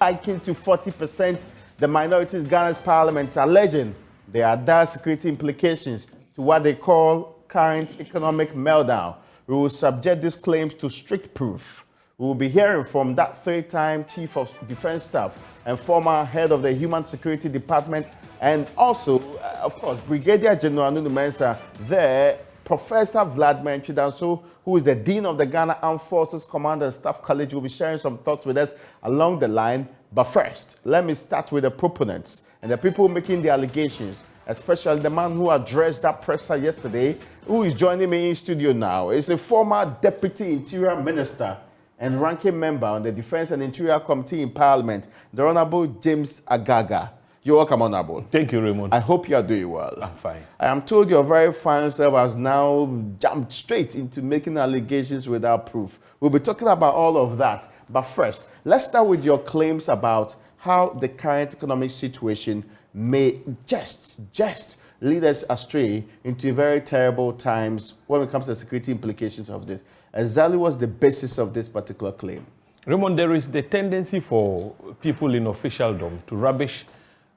hiking to 40%. The minorities Ghana's parliaments are alleging there are dire security implications to what they call current economic meltdown. We will subject these claims to strict proof. We will be hearing from that third-time Chief of Defense Staff and former head of the Human Security Department, and also, of course, Brigadier General Nunu Mensah, there, Professor Vladimir Chidanso, who is the Dean of the Ghana Armed Forces Commander and Staff College, will be sharing some thoughts with us along the line. But first, let me start with the proponents and the people making the allegations, especially the man who addressed that presser yesterday, who is joining me in studio now. Is a former Deputy Interior Minister and ranking member on the Defense and Interior Committee in Parliament, the Honorable James Agaga. You're welcome, Honorable. Thank you, Raymond. I hope you are doing well. I'm fine. I am told your very fine self has now jumped straight into making allegations without proof. We'll be talking about all of that. But first, let's start with your claims about how the current economic situation may just lead us astray into very terrible times when it comes to the security implications of this. Exactly what's the basis of this particular claim? Raymond, there is the tendency for people in officialdom to rubbish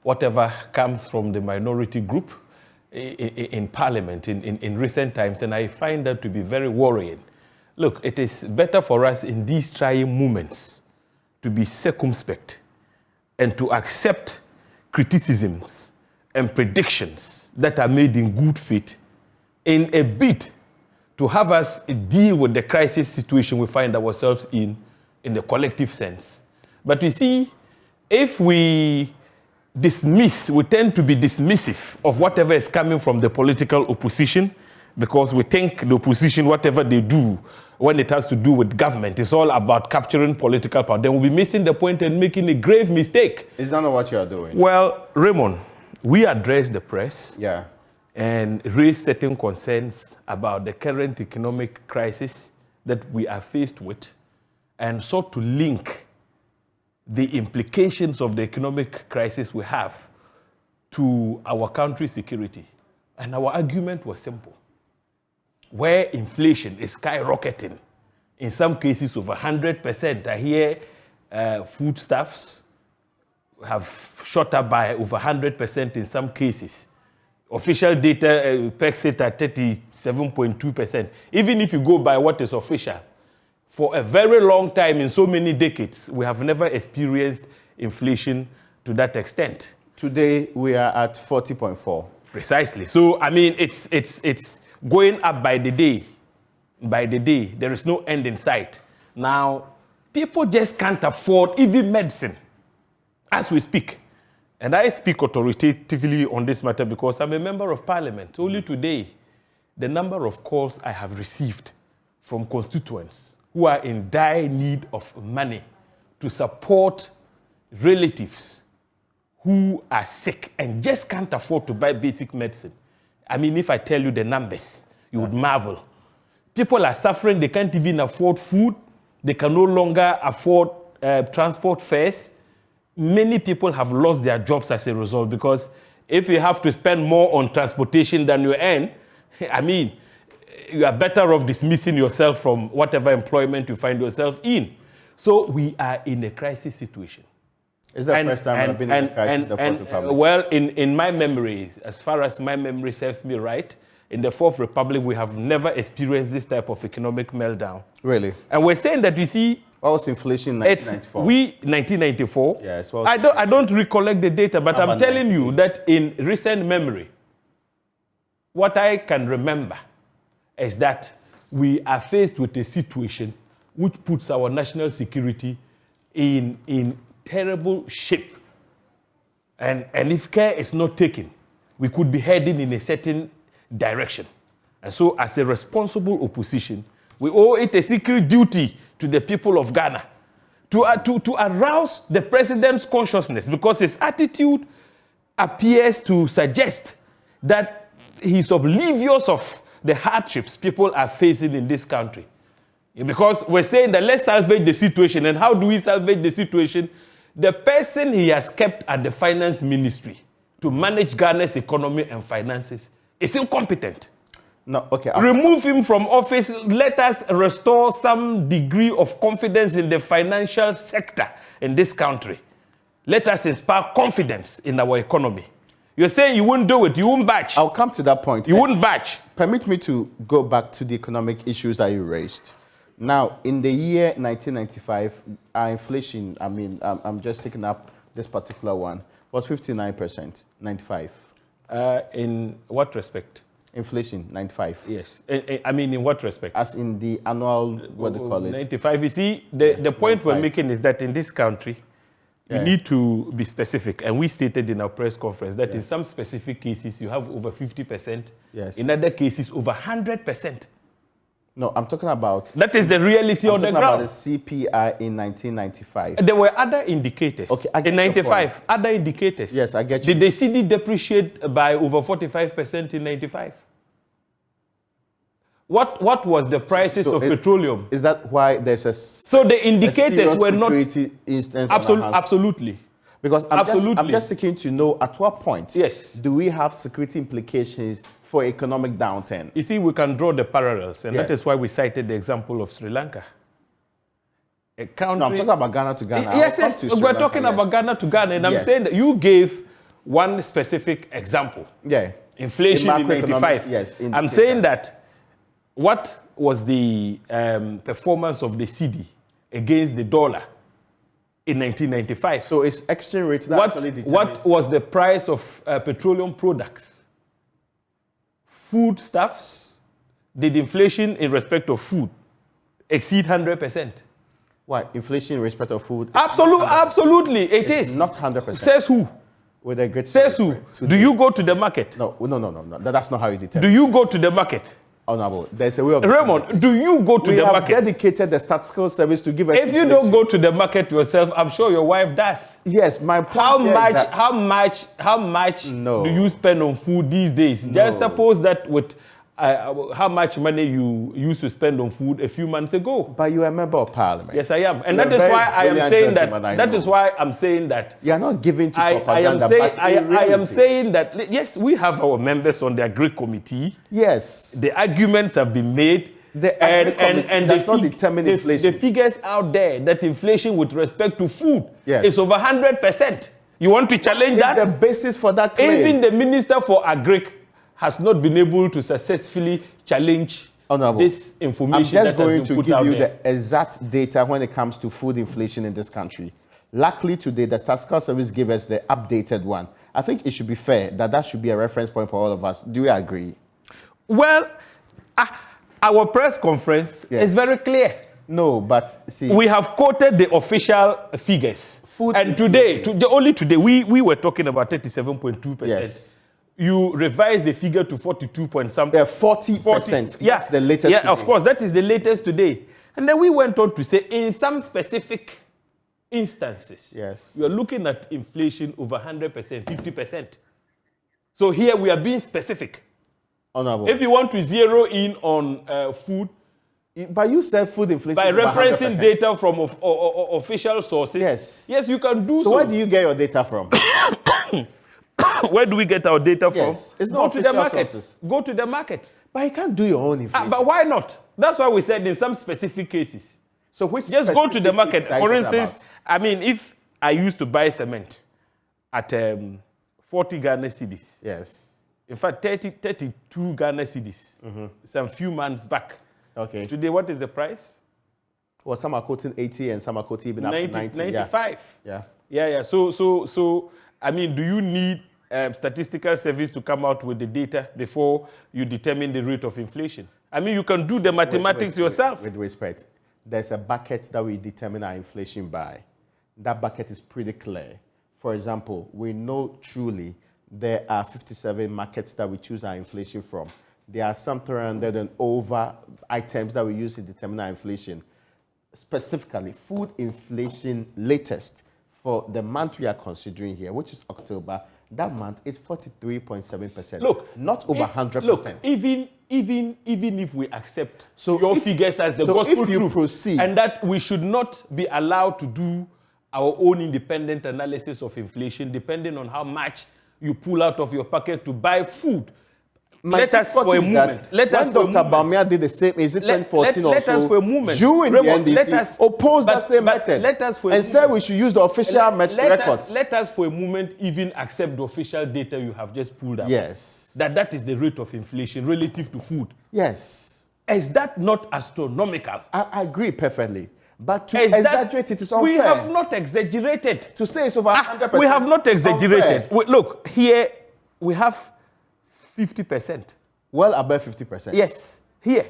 whatever comes from the minority group in Parliament in recent times, and I find that to be very worrying. Look, it is better for us in these trying moments to be circumspect and to accept criticisms and predictions that are made in good faith in a bid to have us deal with the crisis situation we find ourselves in the collective sense. But you see, if we tend to be dismissive of whatever is coming from the political opposition, because we think the opposition, whatever they do, when it has to do with government, it's all about capturing political power. Then we'll be missing the point and making a grave mistake. Is that not what you are doing? Well, Raymond, we address the press and raise certain concerns about the current economic crisis that we are faced with, and sought to link the implications of the economic crisis we have to our country's security. And our argument was simple. Where inflation is skyrocketing, in some cases over 100%, I hear foodstuffs have shot up by over 100% in some cases. Official data pegs it at 37.2%. Even if you go by what is official, for a very long time, in so many decades, we have never experienced inflation to that extent. Today, we are at 40.4. Precisely. So, I mean, it's going up by the day. By the day, there is no end in sight. Now, people just can't afford even medicine as we speak. And I speak authoritatively on this matter because I'm a member of Parliament. Only today, the number of calls I have received from constituents who are in dire need of money to support relatives who are sick and just can't afford to buy basic medicine. I mean, if I tell you the numbers, you would marvel. People are suffering, they can't even afford food, they can no longer afford transport fares. Many people have lost their jobs as a result, because if you have to spend more on transportation than you earn, I mean, you are better off dismissing yourself from whatever employment you find yourself in. So we are in a crisis situation. Is that the first time I've been in a crisis in the Fourth Republic? Well, in my memory, as far as my memory serves me right, in the Fourth Republic, we have never experienced this type of economic meltdown. Really? And we're saying that, you see, what was inflation in 1994? 1994? Yes. I don't recollect the data, but I'm telling you that in recent memory, what I can remember is that we are faced with a situation which puts our national security in terrible shape. And if care is not taken, we could be heading in a certain direction. And so, as a responsible opposition, we owe it a secret duty to the people of Ghana to arouse the president's consciousness, because his attitude appears to suggest that he's oblivious of the hardships people are facing in this country. Because we're saying that let's salvage the situation. And how do we salvage the situation? The person he has kept at the finance ministry to manage Ghana's economy and finances is incompetent. No, okay. Remove him from office. Let us restore some degree of confidence in the financial sector in this country. let us inspire confidence in our economy. You're saying you wouldn't do it, you wouldn't batch. I'll come to that point. You wouldn't batch. Permit me to go back to the economic issues that you raised. Now, in the year 1995, our inflation, I mean, I'm just taking up this particular one, was 59%, 95. In what respect? Inflation, 95. Yes. I mean, in what respect? As in the annual, what do you call it? 95. You see, the point 95. we're making is that in this country, Yeah. you need to be specific. And we stated in our press conference that in Yes. some specific cases, you have over 50%. Yes. In other cases, over 100%. No, I'm talking about... That is the reality on the I'm talking about ground. the CPI in 1995. There were other indicators. Okay, I get in your 95, other indicators. Yes, I get you. Did the CD depreciate by over 45% in 95? What was the prices So of it- petroleum? Is that why there's a... So the indicators were not... security instance on our hands? Absolutely. Because I'm Absolutely. just seeking to know at what point Yes. do we have security implications for economic downturn? You see, we can draw the parallels, and Yeah. that is why we cited the example of Sri Lanka. A country... No, I'm talking about Ghana to Ghana. Yes, I'll come yes. to Sri We're Lanka, talking about yes. Ghana to Ghana, and I'm Yes. saying that you gave one specific example. Yeah. Inflation in macroeconomic- 95. yes, I'm indicator. saying that what was the performance of the CD against the dollar in 1995? So it's exchange rates that actually determines... What was the price of petroleum products? Foodstuffs? Did inflation in respect of food exceed 100%? Why? Inflation in respect of food? Absolutely, it It's is. not 100%. Says who? With a great... Says who? Do you go to the market? No. That's not how you Do determine. you go to the market? Honorable, there's a way of... Raymond, do you go to we the have market? dedicated the statistical service to give us... If you don't go to the market yourself, I'm sure your wife does. Yes, my point How here is much? that- How much No. do you spend on food these days? Just suppose that with how much money you used to spend on food a few months ago. But you are a member of parliament. Yes, I am, and You're that a is very why I am brilliant saying gentleman, I that. That know. is why I'm saying that. You are not giving to I am propaganda, saying but I am reality. saying that yes, we have our members on the Agri Committee. Yes. The arguments have been made. The Agri Committee does not determine inflation. The figures out there that inflation with respect to food Yes. is over 100%. You want to challenge It's that? the basis for that claim. Even the Minister for Agri has not been able to successfully challenge Honorable, this I'm information just that going has to been put give out you there. the exact data when it comes to food inflation in this country. Luckily today, the Statistical Service gave us the updated one. I think it should be fair that should be a reference point for all of us. Do you agree? Well, our press conference Yes. is very clear. No, but see... We have quoted the official figures. Food and inflation. only today, we were talking about 37.2%. Yes. You revised the figure to 42 point something. 40%. Yeah, That's the latest Yeah, today. of course, that is the latest today. And then we went on to say, in some specific instances, Yes. you are looking at inflation over 100%, 50%. So here we are being specific. Honorable. If you want to zero in on food, But you said food inflation by is over referencing 100%. data from official sources, Yes. you can do so. So where do you get your data from? Where do we get our data from? Yes, it's not Go to the official markets. sources. Go to the markets. But you can't do your own inflation. But why not? That's why we said in some specific cases. So which Just go to the specific market. cases are you For talking instance, about? I mean, if I used to buy cement at 40 Ghana cedis, Yes. in fact, 32 Ghana cedis, some few months back. Okay. Today, what is the price? Well, some are quoting 80 and some are quoting even up to 90. 95. Yeah. Yeah. So, I mean, do you need statistical service to come out with the data before you determine the rate of inflation? I mean, you can do the mathematics yourself. With respect, there's a bucket that we determine our inflation by. That bucket is pretty clear. For example, we know truly there are 57 markets that we choose our inflation from. There are some 300 and over items that we use to determine our inflation. Specifically, food inflation latest for the month we are considering here, which is October, that month is 43.7%. Look, not over 100%. Look, even if we accept So your if- figures as the so gospel if you truth, proceed- and that we should not be allowed to do our own independent analysis of inflation, depending on how much you pull out of your pocket to buy food. let us for a moment. Let us when Dr. Bawumia did the same, is it 2014 or so? Let us for a moment. You in Raymond, the NDC opposed that same method and said we should use the official records. Let us for a moment even accept the official data you have just pulled up. Yes. That is the rate of inflation relative to food. Yes. Is that not astronomical? I agree perfectly. But to exaggerate it is unfair. We have not exaggerated. To say it's over 100%. We have not exaggerated. Look, here we have 50%. Well above 50%. Yes, here.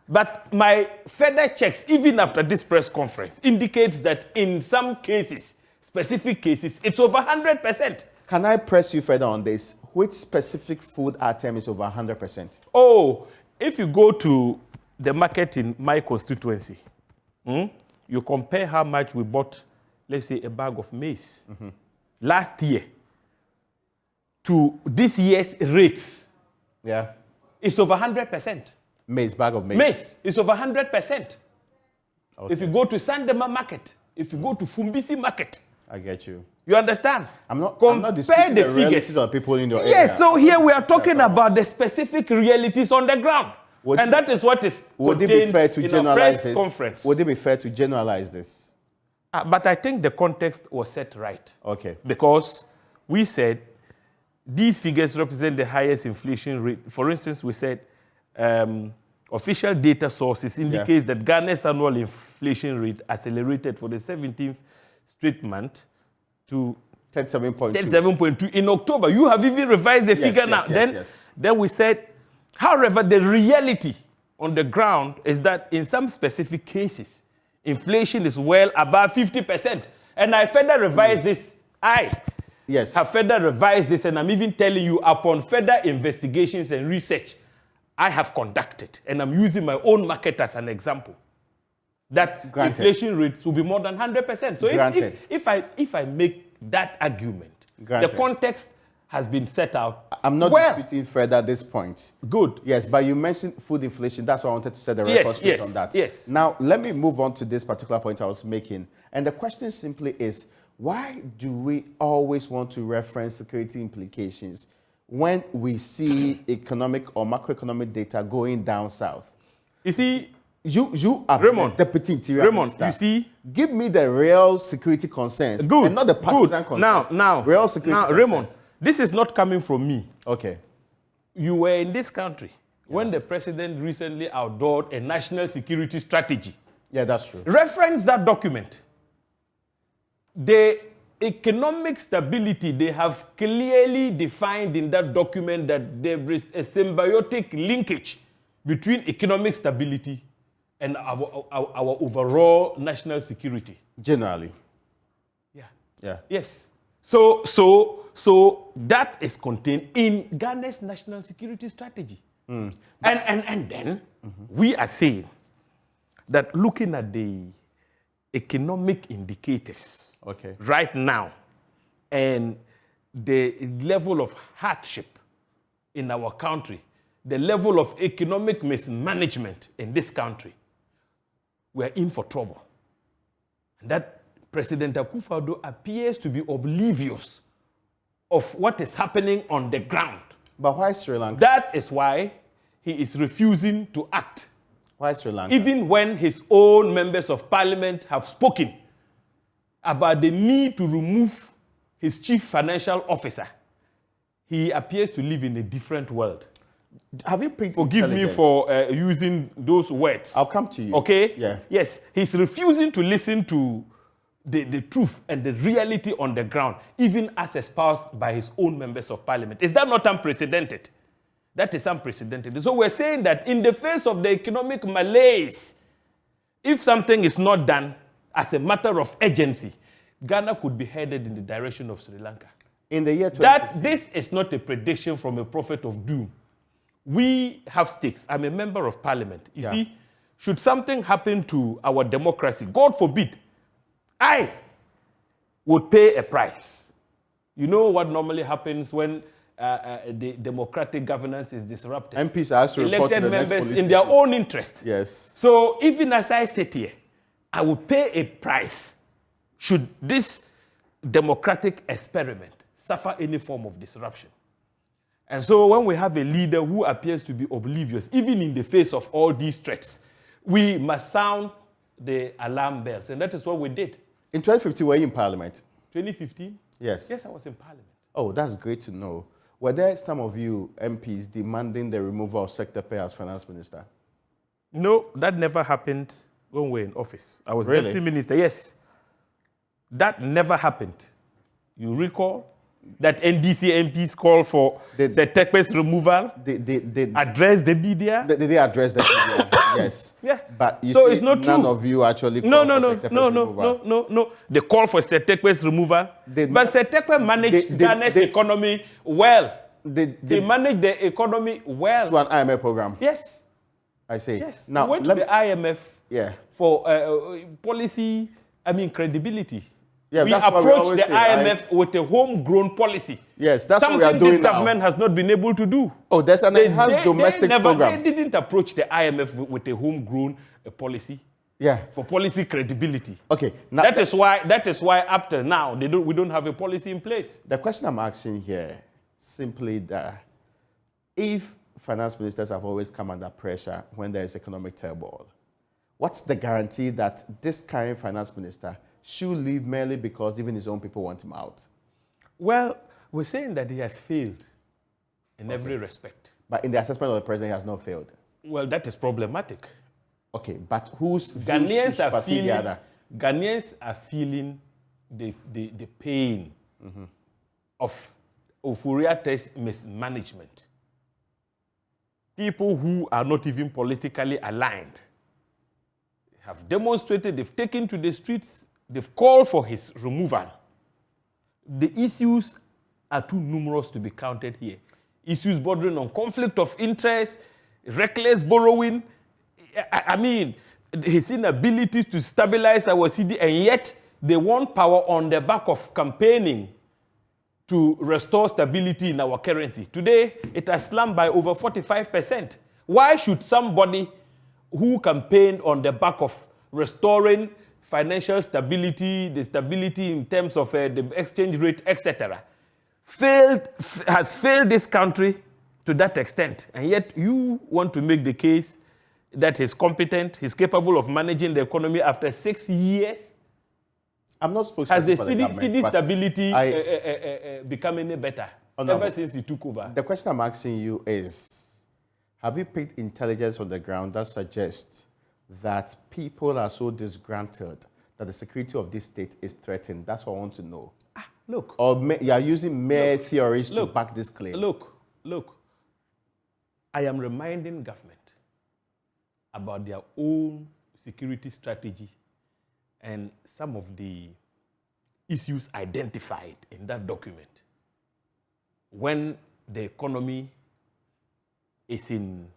But my further checks, even after this press conference, indicates that in some cases, specific cases, it's over 100%. Can I press you further on this? Which specific food item is over 100%? Oh, if you go to the market in my constituency, you compare how much we bought, let's say, a bag of maize last year to this year's rates. Yeah. It's over 100%. Maize, bag of maize. Maize is over 100%. Okay. If you go to Sandema market, if you go to Fumbisi market. I get you. You understand? I'm not the disputing the figures realities of people in your area. Yes, so here we are talking about the specific realities on the ground. And that is what is would it be fair to generalize this? Conference. Would it be fair to generalize this? But I think the context was set right. Okay. Because we said these figures represent the highest inflation rate. For instance, we said official data sources indicates that Ghana's annual inflation rate accelerated for the 17th straight month to 37.2 in October. You have even revised the figure now. Then we said, however, the reality on the ground is that in some specific cases, inflation is well above 50%. And I further revised this. I have further revised this, and I'm even telling you, upon further investigations and research I have conducted, and I'm using my own market as an example, that inflation rates will be more than 100%. So if I make that argument, the context has been set out. I'm not disputing further this point. Good. Yes, but you mentioned food inflation. That's why I wanted to set the record straight on that. Yes. Now, let me move on to this particular point I was making. And the question simply is, why do we always want to reference security implications when we see economic or macroeconomic data going down south? You see, you are Raymond, the Deputy Interior Minister. You see, give me the real security concerns and not the partisan concerns. Now, real security concerns. Raymond, this is not coming from me. Okay. You were in this country when the president recently outdoored a national security strategy. Yeah, that's true. Reference that document. The economic stability, they have clearly defined in that document that there is a symbiotic linkage between economic stability and our overall national security. Generally. Yeah. Yes. So that is contained in Ghana's national security strategy. And then we are saying that looking at the economic indicators right now and the level of hardship in our country, the level of economic mismanagement in this country, we are in for trouble. And that President Akufo-Addo appears to be oblivious of what is happening on the ground. But why Sri Lanka? That is why he is refusing to act. Why Sri Lanka? Even when his own members of parliament have spoken about the need to remove his chief financial officer, he appears to live in a different world. Have you picked Forgive me for using those words. I'll come to you. Okay? Yeah. Yes, he's refusing to listen to the truth and the reality on the ground, even as espoused by his own members of parliament. Is that not unprecedented? That is unprecedented. So we're saying that in the face of the economic malaise, if something is not done as a matter of urgency, Ghana could be headed in the direction of Sri Lanka. In the year 2015. This is not a prediction from a prophet of doom. We have stakes. I'm a member of parliament. You see, should something happen to our democracy, God forbid, I would pay a price. You know what normally happens when the democratic governance is disrupted? MPs are actually elected members in their own interest. Yes. So even as I sit here, I would pay a price should this democratic experiment suffer any form of disruption. And so when we have a leader who appears to be oblivious, even in the face of all these threats, we must sound the alarm bells. And that is what we did. In 2015, were you in Parliament? 2015? Yes. Yes, I was in Parliament. Oh, that's great to know. Were there some of you MPs demanding the removal of Sector Pay as finance minister? No, that never happened when we were in office. I was Really? deputy minister, yes. That never happened. You recall that NDC MPs called for the Tekpe's removal, address the media? They address the media, yes. Yeah. But you so see, it's not none true. of you actually called for Sector Pay's removal. No. They call for Tekpe's removal. But Tekpe managed Ghana's economy well. They managed the economy well. To an IMF program? Yes. I say. Yes. Now, we went to the IMF for policy, credibility. Yeah, we that's approached what the IMF with a homegrown policy. Yes, that's something what we are doing this government has not been able to do. Oh, there's an enhanced domestic program. They didn't approach the IMF with a homegrown policy. Yeah. For policy credibility. Okay. Now, that is why up till now we don't have a policy in place. The question I'm asking here simply that if finance ministers have always come under pressure when there is economic turmoil, what's the guarantee that this current finance minister should leave merely because even his own people want him out? Well, we're saying that he has failed in every respect. But in the assessment of the president, he has not failed. Well, that is problematic. Okay, but whose Ghanaians are feeling the pain of Ofuriate's mismanagement. People who are not even politically aligned have demonstrated, they've taken to the streets, they've called for his removal. The issues are too numerous to be counted here. Issues bordering on conflict of interest, reckless borrowing, his inability to stabilize our city, and yet they want power on the back of campaigning to restore stability in our currency. Today, it has slumped by over 45%. Why should somebody who campaigned on the back of restoring financial stability, the stability in terms of the exchange rate, etc., has failed this country to that extent, and yet you want to make the case that he's competent, he's capable of managing the economy after 6 years? I'm not supposed Has to the city stability become any better ever since he took over? The question I'm asking you is, have you picked intelligence on the ground that suggests that people are so disgruntled that the security of this state is threatened? That's what I want to know. Look. Or you are using mere theories to back this claim. Look. I am reminding government about their own security strategy and some of the issues identified in that document. When the economy is in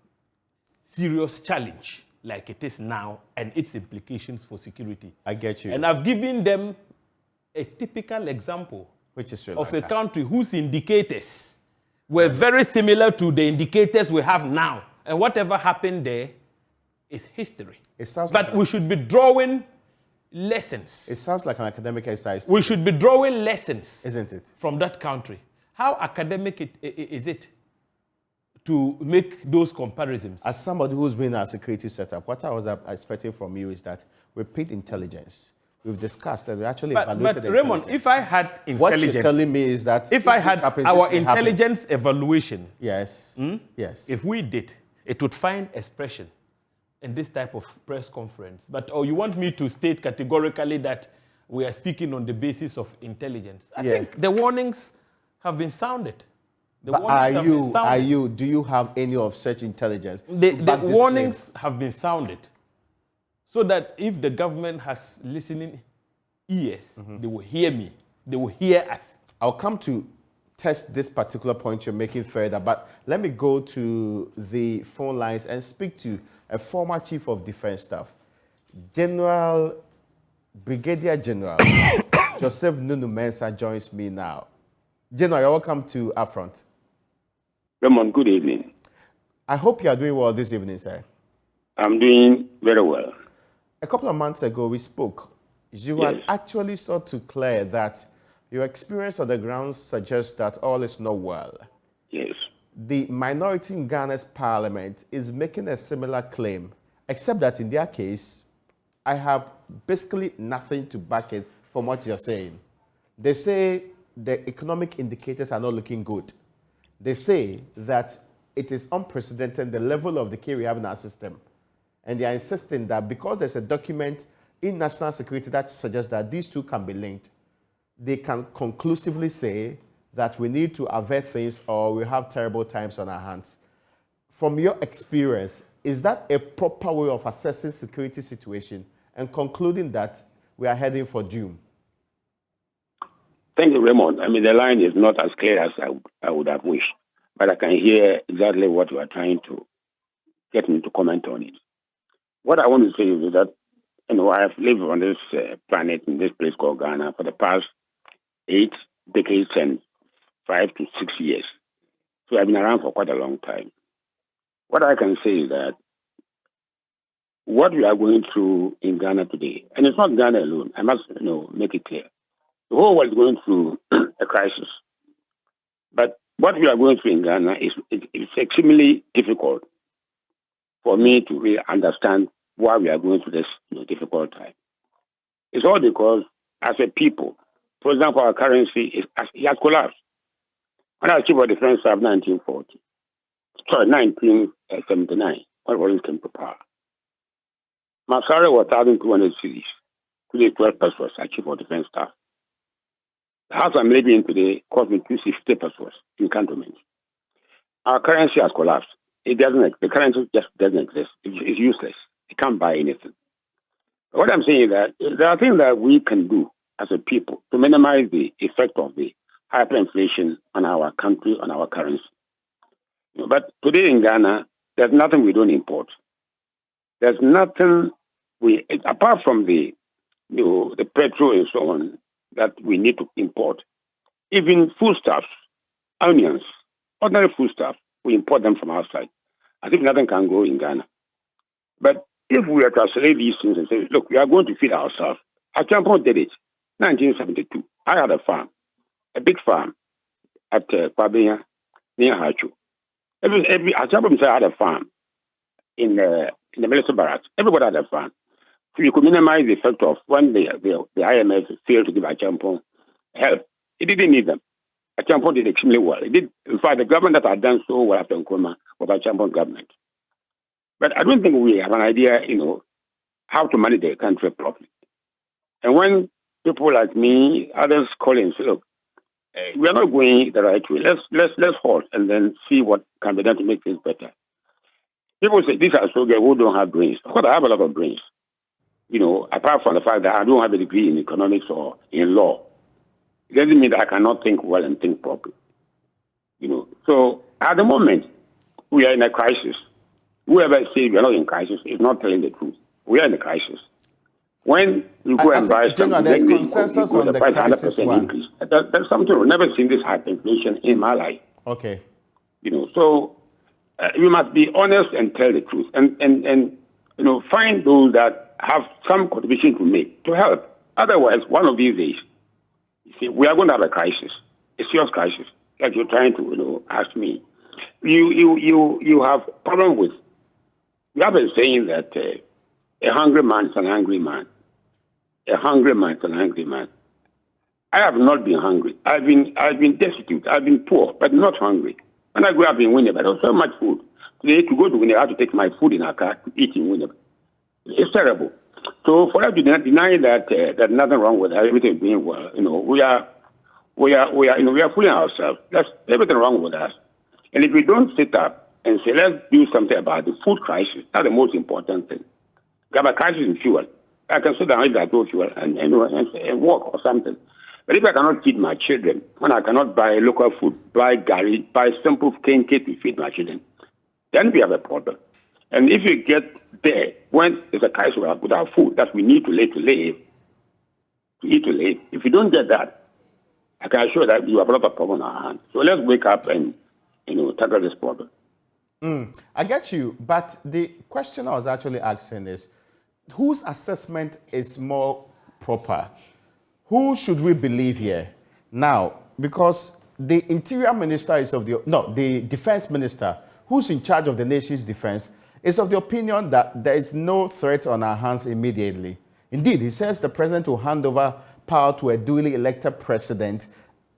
serious challenge, like it is now, and its implications for security. I get you. And I've given them a typical example which is of a country whose indicators were very similar to the indicators we have now. And whatever happened there is history. But we should be drawing lessons. It sounds like an academic exercise. We should be drawing lessons, isn't it, from that country. How academic is it to make those comparisons? As somebody who's been in a security setup, what I was expecting from you is that we paid intelligence. We've discussed and we actually evaluated But Raymond, if I had intelligence... What you're telling me is that... If I had our intelligence evaluation... Yes, yes. If we did, it would find expression in this type of press conference. But you want me to state categorically that we are speaking on the basis of intelligence? I think the warnings have been sounded. Do you have any of such intelligence? The warnings have been sounded, so that if the government has listening ears, they will hear me, they will hear us. I'll come to test this particular point you're making further, but let me go to the phone lines and speak to a former Chief of Defense Staff, Brigadier General Joseph Nunu Mensah joins me now. General, you're welcome to UPfront. Raymond, good evening. I hope you are doing well this evening, sir. I'm doing very well. A couple of months ago, we spoke. You had actually sought to clear that your experience on the ground suggests that all is not well. Yes. the minority in Ghana's parliament is making a similar claim, except that in their case, I have basically nothing to back it from what you're saying. They say the economic indicators are not looking good. They say that it is unprecedented, the level of decay we have in our system. And they are insisting that because there's a document in national security that suggests that these two can be linked, they can conclusively say that we need to avert things or we have terrible times on our hands. From your experience, is that a proper way of assessing security situation and concluding that we are heading for doom? Thank you, Raymond. I mean, the line is not as clear as I would have wished, but I can hear exactly what you are trying to get me to comment on it. What I want to say is that, I have lived on this planet, in this place called Ghana, for the past 8 decades and 5 to 6 years. So I've been around for quite a long time. What I can say is that what we are going through in Ghana today, and it's not Ghana alone, I must make it clear. The whole world is going through a crisis. But what we are going through in Ghana is extremely difficult for me to really understand why we are going through this difficult time. It's all because, as a people, for example, our currency has collapsed. When I achieved the Defense of 1979, when Rollins came to power, my salary was 1,200 cedis. Today, 12 pesos achieved for defense staff. The house I'm living in today cost me 260 pesos in cantonment. Our currency has collapsed. The currency just doesn't exist. It's useless. It can't buy anything. But what I'm saying is that there are things that we can do as a people to minimize the effect of the hyperinflation on our country, on our currency. But today in Ghana, there's nothing we don't import. There's nothing apart from the petrol and so on, that we need to import. Even foodstuffs, onions, ordinary foodstuffs, we import them from outside. As if nothing can grow in Ghana. But if we are to isolate these things and say, look, we are going to feed ourselves. Achampon did it. 1972. I had a farm, a big farm at Kwabenya, near Hachu. Achampon had a farm in the military barracks. Everybody had a farm. So you could minimize the effect of when the IMF failed to give Achampon help. It didn't need them. Achampon did extremely well. It did. In fact, the government that had done so well after Nkrumah was Achampon government. But I don't think we have an idea, how to manage the country properly. And when people like me, others call and say, look, we are not going the right way. Let's halt and then see what can be done to make things better. People say, these are soldiers who don't have brains. Of course, I have a lot of brains. Apart from the fact that I don't have a degree in economics or in law, it doesn't mean that I cannot think well and think properly. So at the moment, we are in a crisis. Whoever says we are not in crisis is not telling the truth. We are in a crisis. When you go and buy something, there's consensus on the crisis one. Increase. That's something I've never seen this hyperinflation in my life. Okay. So we must be honest and tell the truth, and find those that have some contribution to make to help. Otherwise, one of these days, you see, we are going to have a crisis, a serious crisis, like you're trying to ask me. You have problem with. You have a saying that a hungry man is an angry man. A hungry man is an angry man. I have not been hungry. I've been destitute. I've been poor, but not hungry. When I grew up in Winneba, there was so much food. Today, to go to Winneba, I have to take my food in a car to eat in Winneba. It's terrible. So for us to deny that there's nothing wrong with us, everything is doing well. We are fooling ourselves. There's everything wrong with us. And if we don't sit up and say, let's do something about the food crisis, that's the most important thing. We have a crisis in fuel. I can sit down if I go fuel and walk or something. But if I cannot feed my children, when I cannot buy local food, buy gari, buy simple cane cake to feed my children, then we have a problem. And if you get there, when there's a crisis with our food that we need to eat to live, if you don't get that, I can assure that you have a lot of problem on our hands. So let's wake up and tackle this problem. I get you, but the question I was actually asking is, whose assessment is more proper? Who should we believe here? Now, because the interior minister is of the defense minister, who's in charge of the nation's defense, is of the opinion that there is no threat on our hands immediately. Indeed, he says the president will hand over power to a duly elected president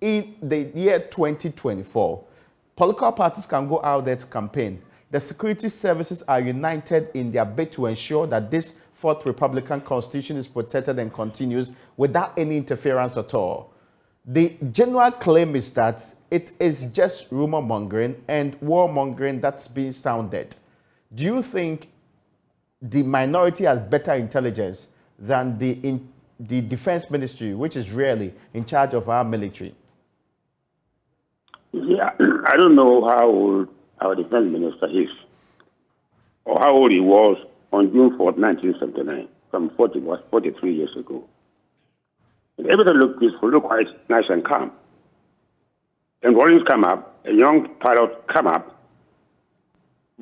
in the year 2024. Political parties can go out there to campaign. The security services are united in their bid to ensure that this Fourth Republican Constitution is protected and continues without any interference at all. The general claim is that it is just rumor mongering and war mongering that's being sounded. Do you think the minority has better intelligence than the defense ministry, which is really in charge of our military? Yeah, I don't know how old our defense minister is, or how old he was on June 4th, 1979, from 43 years ago. Everything looked peaceful, looked quite nice and calm. And warriors come up, a young pilot come up,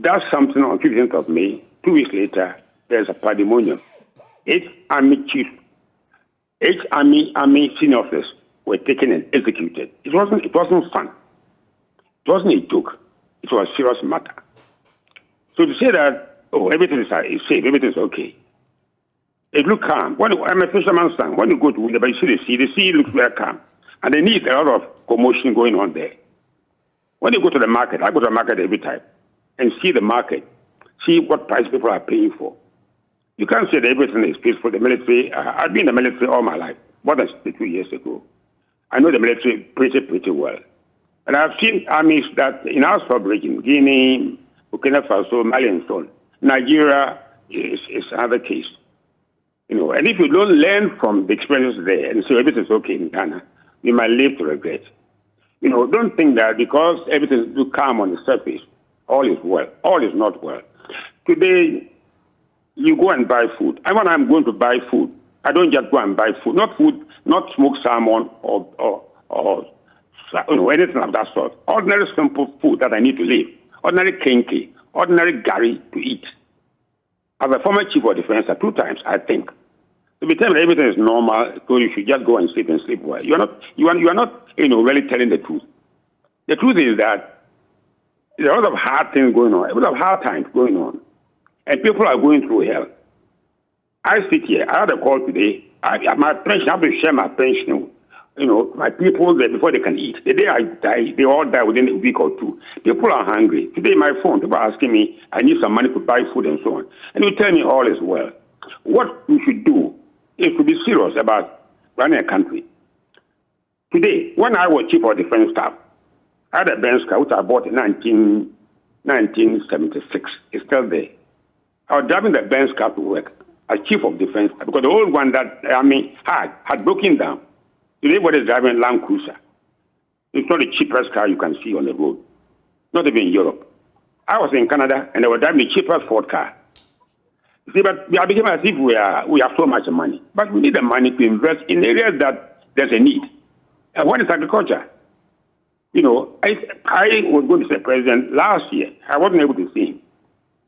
does something on 15th of May. 2 weeks later, there's a pandemonium. 8 army chiefs, 8 army senior officers were taken and executed. It wasn't fun. It wasn't a joke. It was a serious matter. So to say that, everything is safe, everything is okay, it looks calm. I'm a fisherman's son. When you go to Winter, you see the sea looks very calm. And there needs a lot of commotion going on there. When you go to the market, I go to the market every time and see the market, see what price people are paying for. You can't say that everything is peaceful. The military, I've been in the military all my life, more than 62 years ago. I know the military pretty well. And I've seen armies that in our sub-region, Guinea, Burkina Faso, Mali, and so on. Nigeria is another case. And if you don't learn from the experiences there and say everything's okay in Ghana, you might live to regret. Don't think that because everything is calm on the surface, all is well. All is not well. Today, you go and buy food. When I'm going to buy food, I don't just go and buy food. Not smoked salmon or anything of that sort. Ordinary simple food that I need to live. Ordinary kenke, ordinary gari to eat. As a former chief of defense, 2 times, I think, to be telling everything is normal, so you should just go and sleep well. You are not really telling the truth. The truth is that there are a lot of hard things going on, a lot of hard times going on, and people are going through hell. I sit here. I had a call today. My pension, I have to share my pension. My people there before they can eat. The day I die, they all die within a week or 2. People are hungry. Today, my phone, people are asking me, I need some money to buy food and so on. And you tell me all is well. What we should do is to be serious about running a country. Today, when I was chief of defense staff, I had a Benz car which I bought in 1976. It's still there. I was driving the Benz car to work as chief of defense because the old one that had broken down. Today, everybody is driving Land Cruiser. It's not the cheapest car you can see on the road, not even in Europe. I was in Canada, and they were driving the cheapest Ford car. You see, but we are becoming as if we have so much money. But we need the money to invest in areas that there's a need. And what is agriculture? I was going to say president last year. I wasn't able to see him.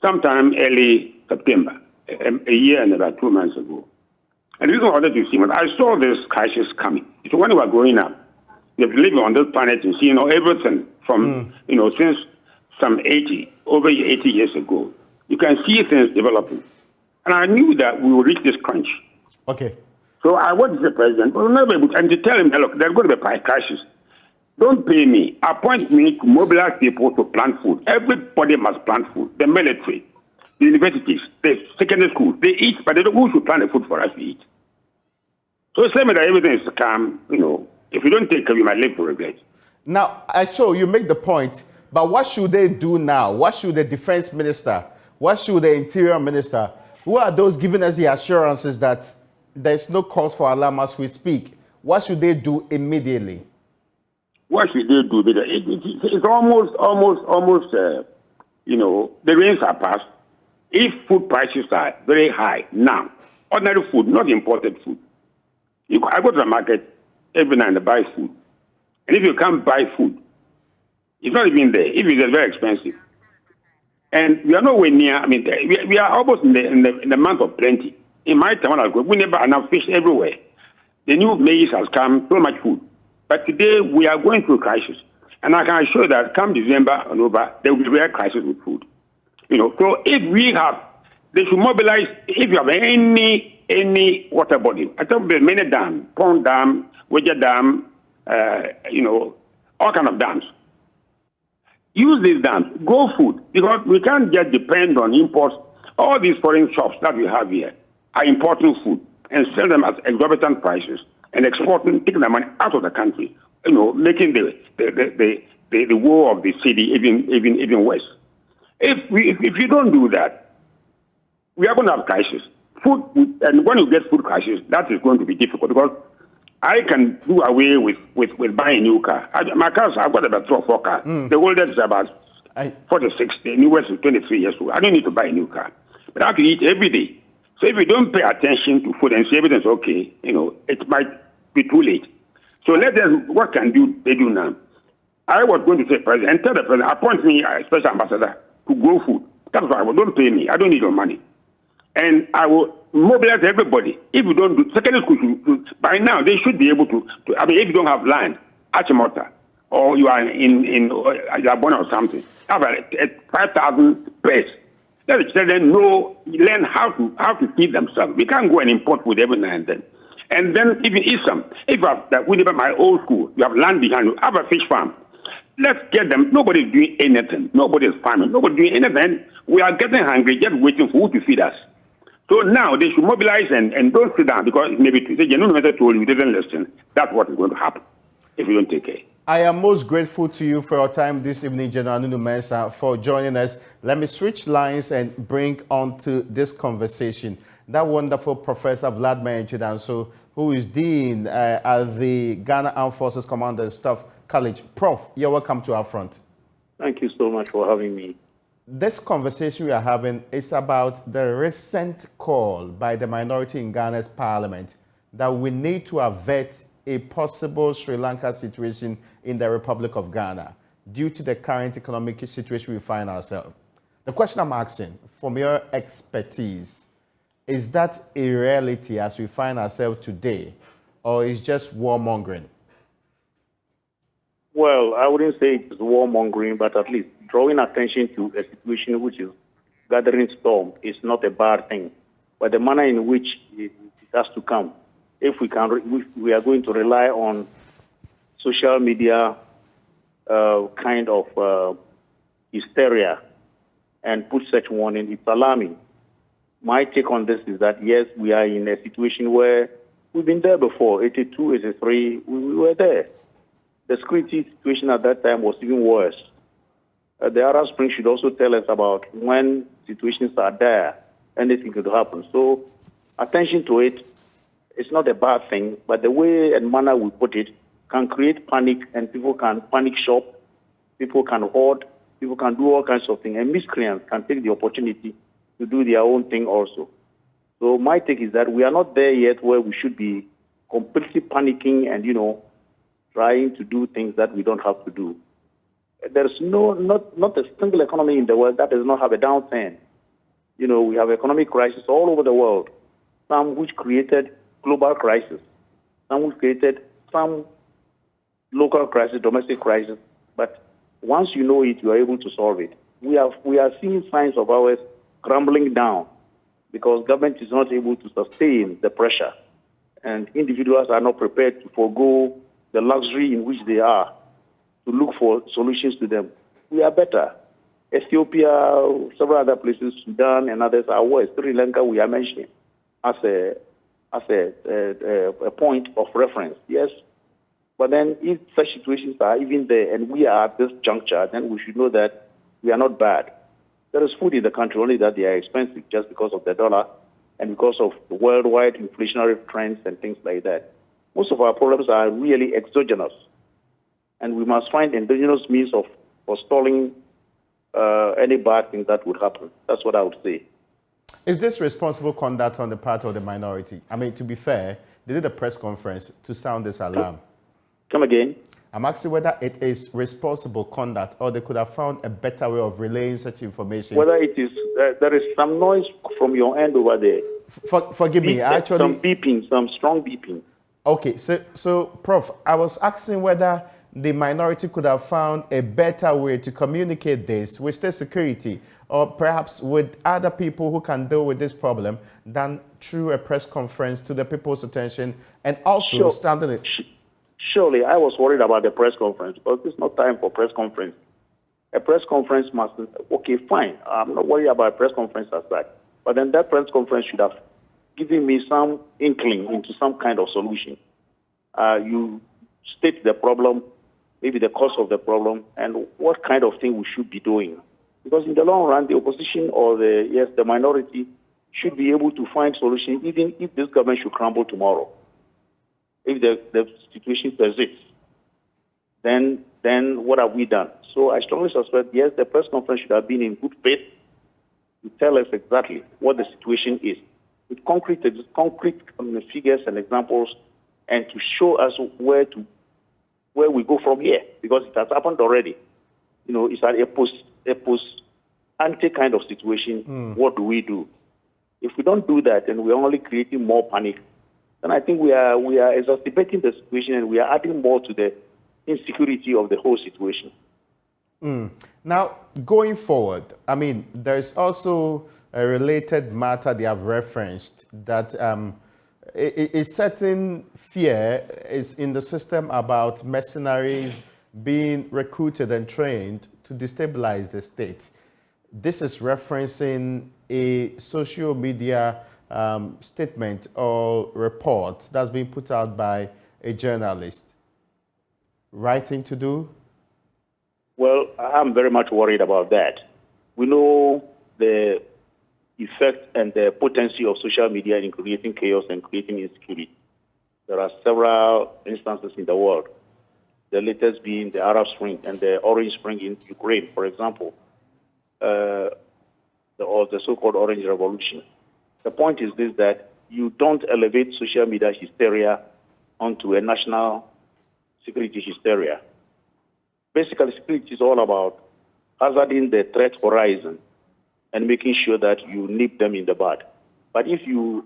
Sometime early September, a year and about 2 months ago. And the reason I wanted to see him, I saw this crisis coming. So when we were growing up, we have lived on this planet and seen everything from, since over 80 years ago. You can see things developing. And I knew that we would reach this crunch. Okay. So I went to the president, but never able to, and to tell him, look, there's going to be a crisis. Don't pay me. Appoint me to mobilize people to plant food. Everybody must plant food. The military, the universities, the secondary schools, they eat, but they don't who should plant the food for us to eat. So it's saying that everything is calm, if you don't take care, you might live to regret. Now, you make the point, but what should they do now? What should the defense minister, what should the interior minister, who are those giving us the assurances that there's no cause for alarm as we speak? What should they do immediately? What should they do? It's almost, the rains are past. If food prices are very high now, ordinary food, not imported food, I go to the market every night and buy food. And if you can't buy food, it's not even there. If it's very expensive. And we are nowhere near, we are almost in the month of plenty. In my time when I go, we never enough fish everywhere. The new maize has come, so much food. But today we are going through crisis. And I can assure that come December and over, there will be real crisis with food. So if we have, they should mobilize, if you have any water body, I talk about many dams, Pond Dam, Wedger Dam, all kind of dams. Use these dams, grow food, because we can't just depend on imports. All these foreign shops that we have here are importing food and sell them at exorbitant prices and exporting, taking the money out of the country, making the woe of the city even worse. If you don't do that, we are going to have crisis. Food, and when you get food crisis, that is going to be difficult because I can do away with buying a new car. My cars, I've got about 3 or 4 cars. The oldest is about 46, the newest is 23 years old. I don't need to buy a new car. But I have to eat every day. So if you don't pay attention to food and say everything's okay, it might be too late. So what can they do now? I was going to say, President, and tell the President, appoint me a special ambassador to grow food. That's why don't pay me. I don't need your money. And I will mobilize everybody. If you don't do secondary school, by now they should be able to. If you don't have land, Achimota, or you are in Yabona or something, have 5,000 pairs. Let the children learn how to feed themselves. We can't go and import food every now and then. And then even eat some. If we live at my old school, you have land behind you, have a fish farm. Let's get them. Nobody's doing anything. Nobody's farming. Nobody's doing anything. We are getting hungry, just waiting for who to feed us. So now they should mobilize and don't sit down because maybe the genuine method told you didn't listen. That's what is going to happen if you don't take care. I am most grateful to you for your time this evening, General Nunu Mensah, for joining us. Let me switch lines and bring on to this conversation that wonderful Professor Vladimir Chidanso, who is Dean at the Ghana Armed Forces Commander Staff College. Prof, you're welcome to our front. Thank you so much for having me. This conversation we are having is about the recent call by the minority in Ghana's parliament that we need to avert a possible Sri Lanka situation in the Republic of Ghana due to the current economic situation we find ourselves. The question I'm asking, from your expertise, is that a reality as we find ourselves today, or is just warmongering? Well, I wouldn't say it's warmongering, but at least drawing attention to a situation which is gathering storm is not a bad thing. But the manner in which it has to come, if we are going to rely on social media kind of hysteria and put such warning, it's alarming. My take on this is that, yes, we are in a situation where we've been there before. 82, 83, we were there. The security situation at that time was even worse. The Arab Spring should also tell us about when situations are there, anything could happen. So attention to it, it's not a bad thing, but the way and manner we put it can create panic, and people can panic shop, people can hoard, people can do all kinds of things, and miscreants can take the opportunity to do their own thing also. So my take is that we are not there yet where we should be completely panicking and, trying to do things that we don't have to do. There's not a single economy in the world that does not have a downturn. We have economic crisis all over the world, some which created global crisis, some which created some local crisis, domestic crisis. But once you know it, you are able to solve it. We are seeing signs of ours crumbling down because government is not able to sustain the pressure, and individuals are not prepared to forego the luxury in which they are to look for solutions to them. We are better. Ethiopia, several other places, Sudan and others are worse. Sri Lanka we are mentioning as a point of reference. Yes, but then if such situations are even there and we are at this juncture, then we should know that we are not bad. There is food in the country, only that they are expensive just because of the dollar and because of the worldwide inflationary trends and things like that. Most of our problems are really exogenous, and we must find endogenous means of forestalling any bad thing that would happen. That's what I would say. Is this responsible conduct on the part of the minority? I mean, to be fair, they did a press conference to sound this alarm. Come again? I'm asking whether it is responsible conduct or they could have found a better way of relaying such information. Whether it is, there is some noise from your end over there. Forgive me, actually. Some beeping, some strong beeping. Okay, so Prof, I was asking whether the minority could have found a better way to communicate this with state security or perhaps with other people who can deal with this problem than through a press conference to the people's attention and also standing it. Surely, I was worried about the press conference because it's not time for press conference. A press conference must, okay, fine. I'm not worried about a press conference as that. But then that press conference should have given me some inkling into some kind of solution. You state the problem, maybe the cause of the problem, and what kind of thing we should be doing. Because in the long run, the opposition or the minority should be able to find solutions even if this government should crumble tomorrow. If the situation persists, then what have we done? So I strongly suspect, yes, the press conference should have been in good faith to tell us exactly what the situation is, with concrete figures and examples, and to show us where we go from here, because it has happened already. You know, it's a post-ante kind of situation. What do we do? If we don't do that, and we're only creating more panic, then I think we are exacerbating the situation, and we are adding more to the insecurity of the whole situation. Now, going forward, I mean, there's also a related matter they have referenced that a certain fear is in the system about mercenaries being recruited and trained to destabilize the state. This is referencing a social media statement or report that's been put out by a journalist. Right thing to do? Well, I'm very much worried about that. We know the effect and the potency of social media in creating chaos and creating insecurity. There are several instances in the world, the latest being the Arab Spring and the Orange Spring in Ukraine, for example, or the so-called Orange Revolution. The point is this, that you don't elevate social media hysteria onto a national security hysteria. Basically, security is all about hazarding the threat horizon and making sure that you nip them in the bud. But if you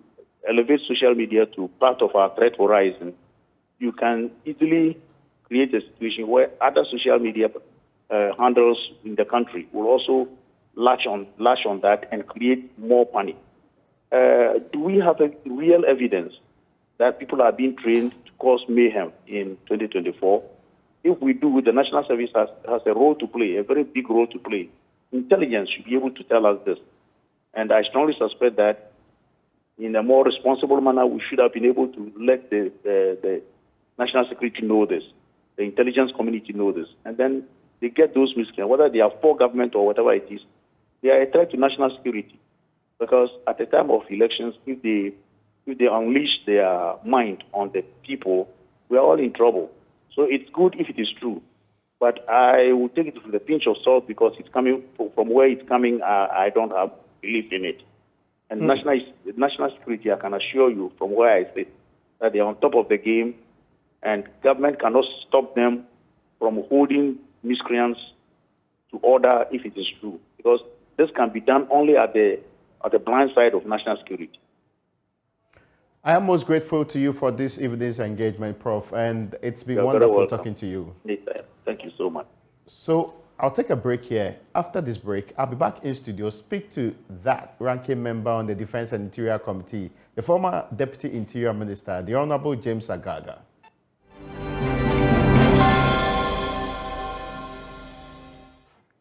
elevate social media to part of our threat horizon, you can easily create a situation where other social media handles in the country will also latch on that and create more panic. Do we have a real evidence that people are being trained to cause mayhem in 2024? If we do, the National Service has a role to play, a very big role to play. Intelligence should be able to tell us this. And I strongly suspect that in a more responsible manner, we should have been able to let the national security know this, the intelligence community know this. And then they get those miscreants, whether they are for government or whatever it is, they are a threat to national security. Because at the time of elections, if they unleash their mind on the people, we are all in trouble. So it's good if it is true. But I will take it with a pinch of salt because it's coming from where it's coming. I don't have belief in it. And national security, I can assure you from where I sit, that they are on top of the game, and government cannot stop them from holding miscreants to order if it is true. Because this can be done only at the blind side of national security. I am most grateful to you for this evening's engagement, Prof, and it's been wonderful talking to you. Thank you so much. So I'll take a break here. After this break, I'll be back in studio, speak to that ranking member on the Defense and Interior Committee, the former Deputy Interior Minister, the Honorable James Agaga.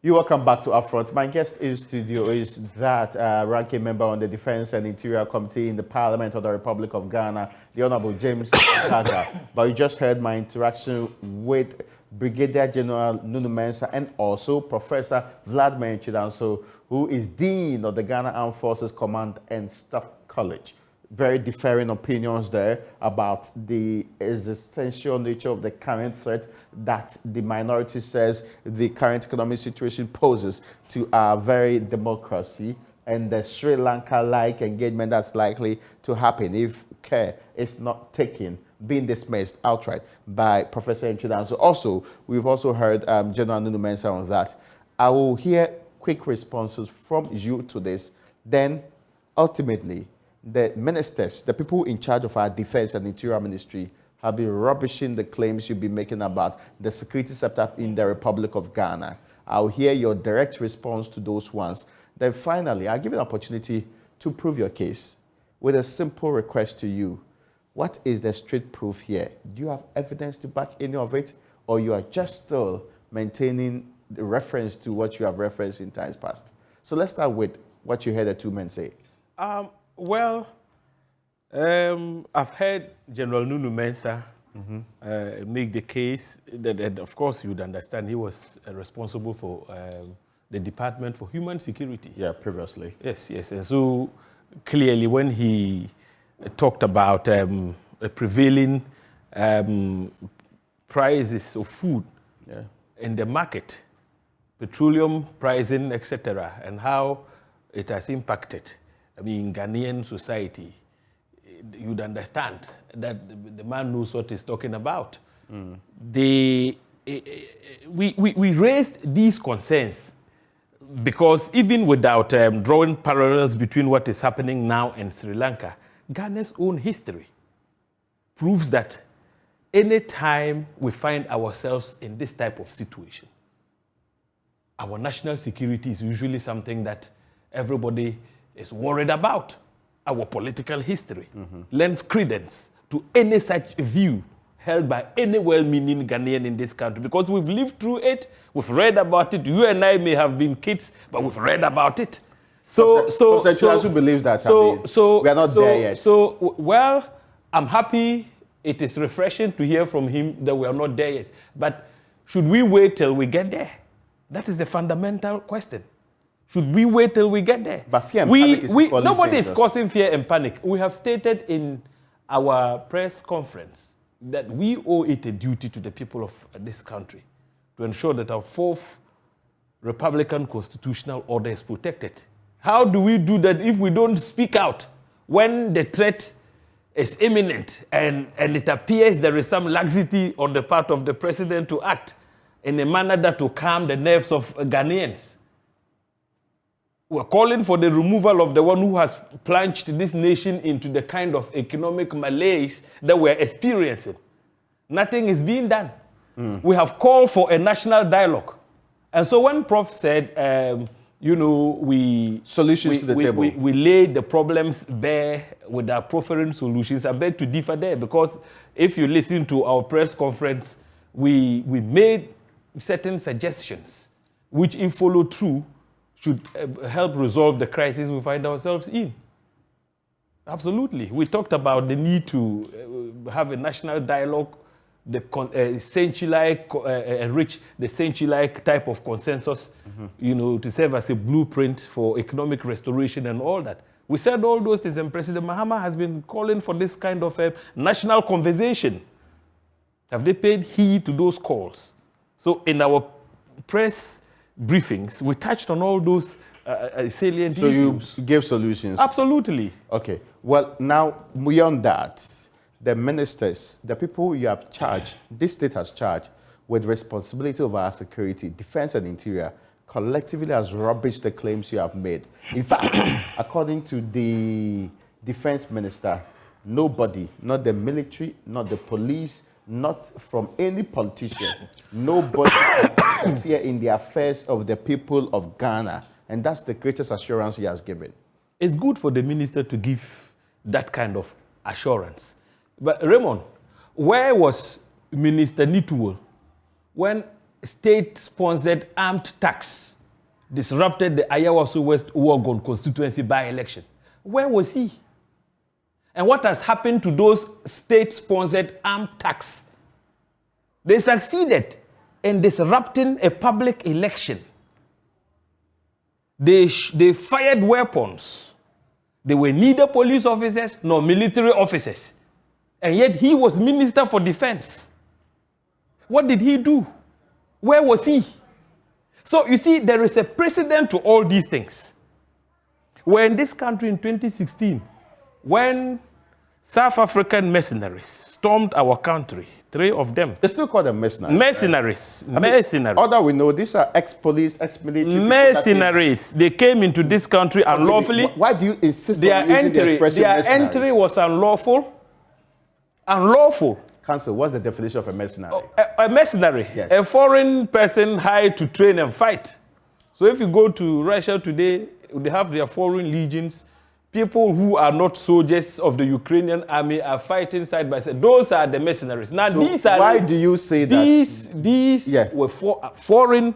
You're welcome back to UPfront. My guest in studio is that ranking member on the Defense and Interior Committee in the Parliament of the Republic of Ghana, the Honorable James Agaga. But you just heard my interaction with Brigadier General Nunu Mensah and also Professor Vladimir Chidanso, who is Dean of the Ghana Armed Forces Command and Staff College. Very differing opinions there about the existential nature of the current threat that the minority says the current economic situation poses to our very democracy, and the Sri Lanka-like engagement that's likely to happen if care is not taken, being dismissed outright by Professor Chidanso. Also, we've also heard General Nunu Mensah on that. I will hear quick responses from you to this. Then, ultimately, the ministers, the people in charge of our defense and interior ministry, have been rubbishing the claims you've been making about the security setup in the Republic of Ghana. I'll hear your direct response to those ones. Then finally, I'll give you an opportunity to prove your case with a simple request to you. What is the street proof here? Do you have evidence to back any of it, or you are just still maintaining the reference to what you have referenced in times past? So let's start with what you heard the two men say. I've heard General Nunu Mensah make the case that, of course, you would understand he was responsible for the Department for Human Security. Yeah, previously. Yes. And so clearly when he talked about prevailing prices of food in the market, petroleum pricing, etc., and how it has impacted, Ghanaian society, you'd understand that the man knows what he's talking about. We raised these concerns because even without drawing parallels between what is happening now in Sri Lanka, Ghana's own history proves that any time we find ourselves in this type of situation, our national security is usually something that everybody is worried about. Our political history lends credence to any such view held by any well-meaning Ghanaian in this country, because we've lived through it, we've read about it. You and I may have been kids, but we've read about it. So who believes that? We are not there yet. I'm happy. It is refreshing to hear from him that we are not there yet. But should we wait till we get there? That is the fundamental question. Should we wait till we get there? But fear and panic is nobody is causing fear and panic. We have stated in our press conference that we owe it a duty to the people of this country to ensure that our fourth Republican constitutional order is protected. How do we do that if we don't speak out when the threat is imminent and it appears there is some laxity on the part of the president to act in a manner that will calm the nerves of Ghanaians? We're calling for the removal of the one who has plunged this nation into the kind of economic malaise that we're experiencing. Nothing is being done. We have called for a national dialogue. And so when Prof said, solutions to the table. We laid the problems bare with our proffering solutions. I beg to differ there, because if you listen to our press conference, we made certain suggestions, which, if followed through, should help resolve the crisis we find ourselves in. Absolutely. We talked about the need to have a national dialogue, enrich the century-like type of consensus, to serve as a blueprint for economic restoration and all that. We said all those things, and President Mahama has been calling for this kind of a national conversation. Have they paid heed to those calls? So in our press briefings, we touched on all those salient issues. So you gave solutions? Absolutely. Okay. Well, now, beyond that, the ministers, the people you have charged, this state has charged with responsibility over our security, defense and interior, collectively has rubbished the claims you have made. In fact, according to the defense minister, nobody, not the military, not the police, not from any politician, nobody can interfere in the affairs of the people of Ghana. And that's the greatest assurance he has given. It's good for the minister to give that kind of assurance. But Raymond, where was Minister Nituwo when state-sponsored armed tax disrupted the Ayawaso West Uogon constituency by-election? Where was he? And what has happened to those state-sponsored armed tax? They succeeded in disrupting a public election. They fired weapons. They were neither police officers nor military officers. And yet he was Minister for Defense. What did he do? Where was he? So you see, there is a precedent to all these things. We're in this country in 2016, when South African mercenaries stormed our country, 3 of them. They still call them mercenaries. Mercenaries. Right? Mercenaries. All that we know, these are ex-police, ex-military. Mercenaries. They came into this country unlawfully. Why do you insist on using the expression mercenaries? Their entry was unlawful. Unlawful. Counsel, what's the definition of a mercenary? A mercenary, Yes. a foreign person hired to train and fight. So if you go to Russia today, they have their foreign legions. People who are not soldiers of the Ukrainian army are fighting side by side. Those are the mercenaries. Now So these are why do you say that? These Yeah. were foreign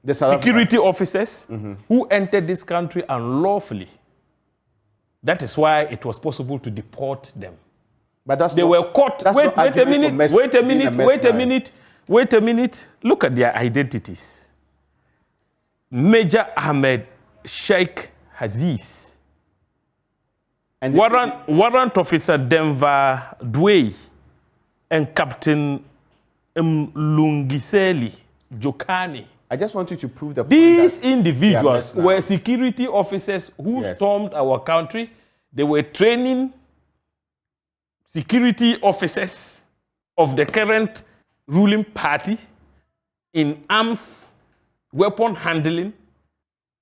The South security Africans. officers who entered this country unlawfully. That is why it was possible to deport them. But that's They not, were caught. that's Wait not a argument for minute. Wait a being minute. Wait a mercenary. minute. Wait a minute. Look at their identities. Major Ahmed Sheikh Haziz. And this- Warrant Officer Denver Dway and Captain Mlungiseli Jokani. I just want you to prove the point These that individuals they are were mercenaries. security officers who Yes. stormed our country. They were training security officers of the current ruling party in arms, weapon handling,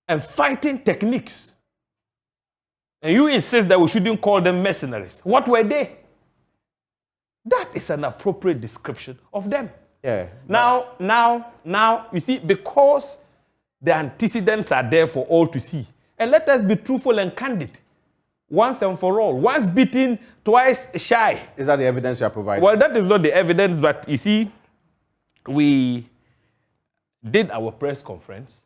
and fighting techniques. And you insist that we shouldn't call them mercenaries. What were they? That is an appropriate description of them. Yeah. Now, you see, because the antecedents are there for all to see. And let us be truthful and candid. Once and for all. Once beaten, twice shy. Is that the evidence you are providing? Well, that is not the evidence, but you see, we did our press conference.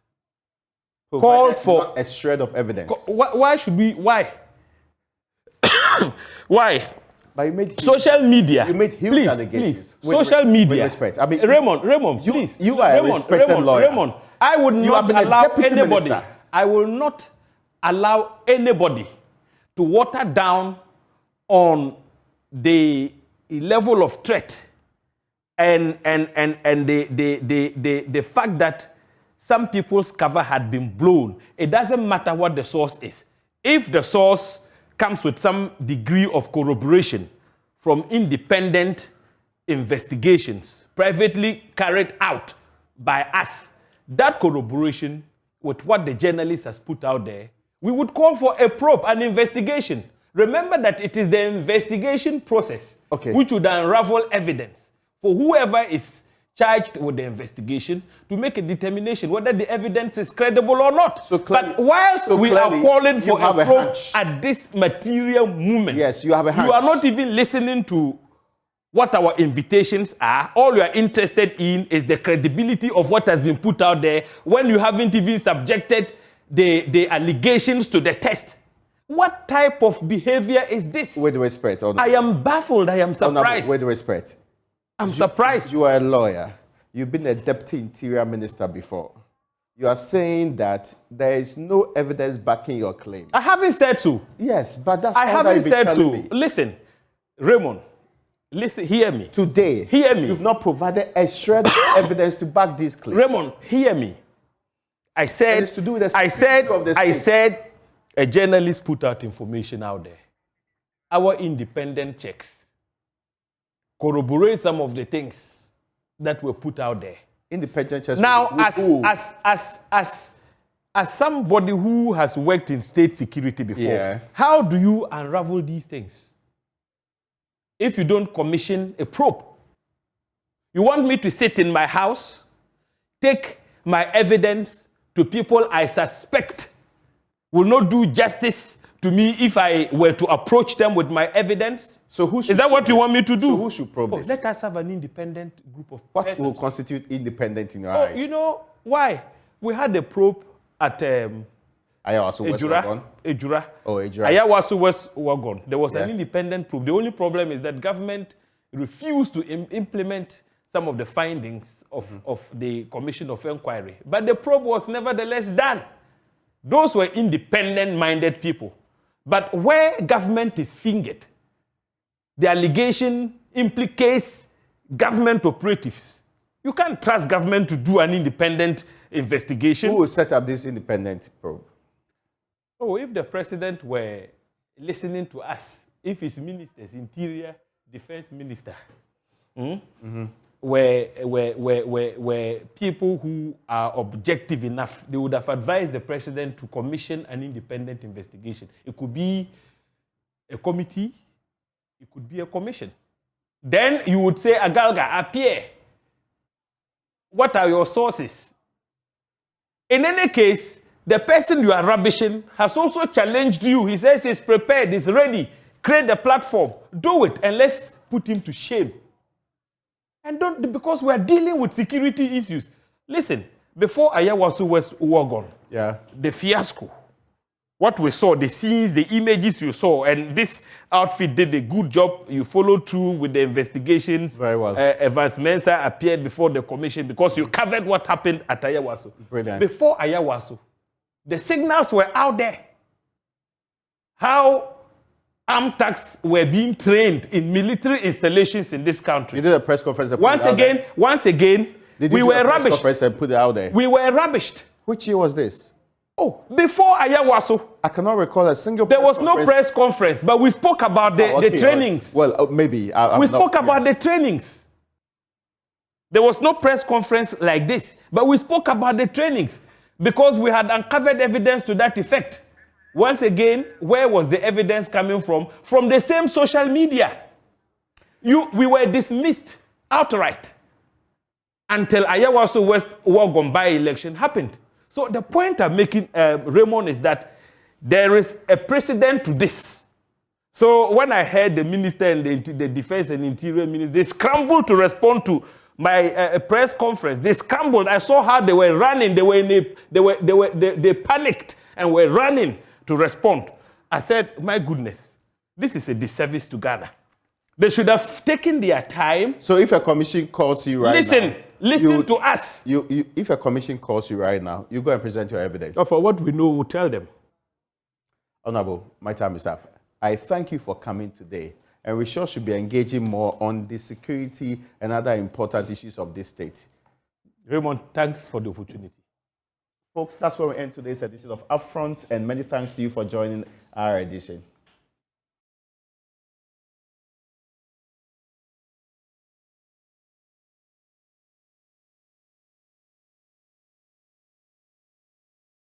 Provided called for- not a shred of evidence. Why should we? Why? Why? But you made Social media. You made huge please, allegations. Please. Social With media. respect. I mean, Raymond, you- please. you are a respected lawyer. Raymond, I would You have not been a allow deputy anybody. minister. I will not allow anybody to water down on the level of threat and the fact that some people's cover had been blown. It doesn't matter what the source is. If the source comes with some degree of corroboration from independent investigations privately carried out by us, that corroboration with what the journalist has put out there, we would call for a probe, an investigation. Remember that it is the investigation process which would unravel evidence for whoever is charged with the investigation to make a determination whether the evidence is credible or not. But whilst we are calling for a probe at this material moment, yes, you have a hunch. You are not even listening to what our invitations are. All you are interested in is the credibility of what has been put out there when you haven't even subjected the allegations to the test. What type of behavior is this? With respect. I am baffled. I am surprised. With respect. I'm surprised. You are a lawyer. You've been a deputy interior minister before. You are saying that there is no evidence backing your claim. I haven't said so. Yes, but that's I all that haven't you've been said telling so. me. Listen, Raymond, listen, hear me. Today, hear me. You've not provided a shred of evidence to back these claims. Raymond, hear me. I said, it's to do with the I security said a journalist put out information out there. Our independent checks corroborate some of the things that were put out there. Independent checks. Now, as somebody who has worked in state security before, how do you unravel these things? If you don't commission a probe, you want me to sit in my house, take my evidence to people I suspect will not do justice to me if I were to approach them with my evidence? So who should Is that what you want me to do? So who should probe this? Let us have an independent group of What persons. will constitute independent in your eyes? You know why? We had a probe at Ejura. Ayawaso West Wagon. There was an independent probe. The only problem is that government refused to implement some of the findings of the Commission of Inquiry. But the probe was nevertheless done. Those were independent-minded people. But where government is fingered, the allegation implicates government operatives. You can't trust government to do an independent investigation. Who will set up this independent probe? Oh, if the president were listening to us, if his ministers, interior, defense minister, were people who are objective enough, they would have advised the president to commission an independent investigation. It could be a committee, it could be a commission. Then you would say, Agalga, appear. What are your sources? In any case, the person you are rubbishing has also challenged you. He says he's prepared, he's ready. Create the platform. Do it, and let's put him to shame. And don't, because we are dealing with security issues. Listen, before Ayawaso West Wagon, the fiasco, what we saw, the scenes, the images you saw, and this outfit did a good job. You followed through with the investigations. Very well. Evans Mensah appeared before the commission because you covered what happened at Ayawaso. Brilliant. Before Ayawaso, the signals were out there. How AMTACs were being trained in military installations in this country. You did a press conference. Once again, we were rubbished. And put it out there? We were rubbished. Which year was this? Oh, before Ayawaso. I cannot recall a single. There was no press conference, but we spoke about the trainings. Well, maybe. We spoke about the trainings. There was no press conference like this, but we spoke about the trainings because we had uncovered evidence to that effect. Once again, where was the evidence coming from? From the same social media. We were dismissed outright until Ayawaso West Wagon by-election happened. So the point I'm making, Raymond, is that there is a precedent to this. So when I heard the minister and the defense and interior minister, they scrambled to respond to my press conference. They scrambled. I saw how they were running. They panicked and were running to respond. I said, my goodness, this is a disservice to Ghana. They should have taken their time. So if a commission calls you right now... Listen to us. If a commission calls you right now, you go and present your evidence. For what we know, we'll tell them. Honorable, my time is up. I thank you for coming today. And we sure should be engaging more on the security and other important issues of this state. Raymond, thanks for the opportunity. Folks, that's where we end today's edition of Upfront, and many thanks to you for joining our edition.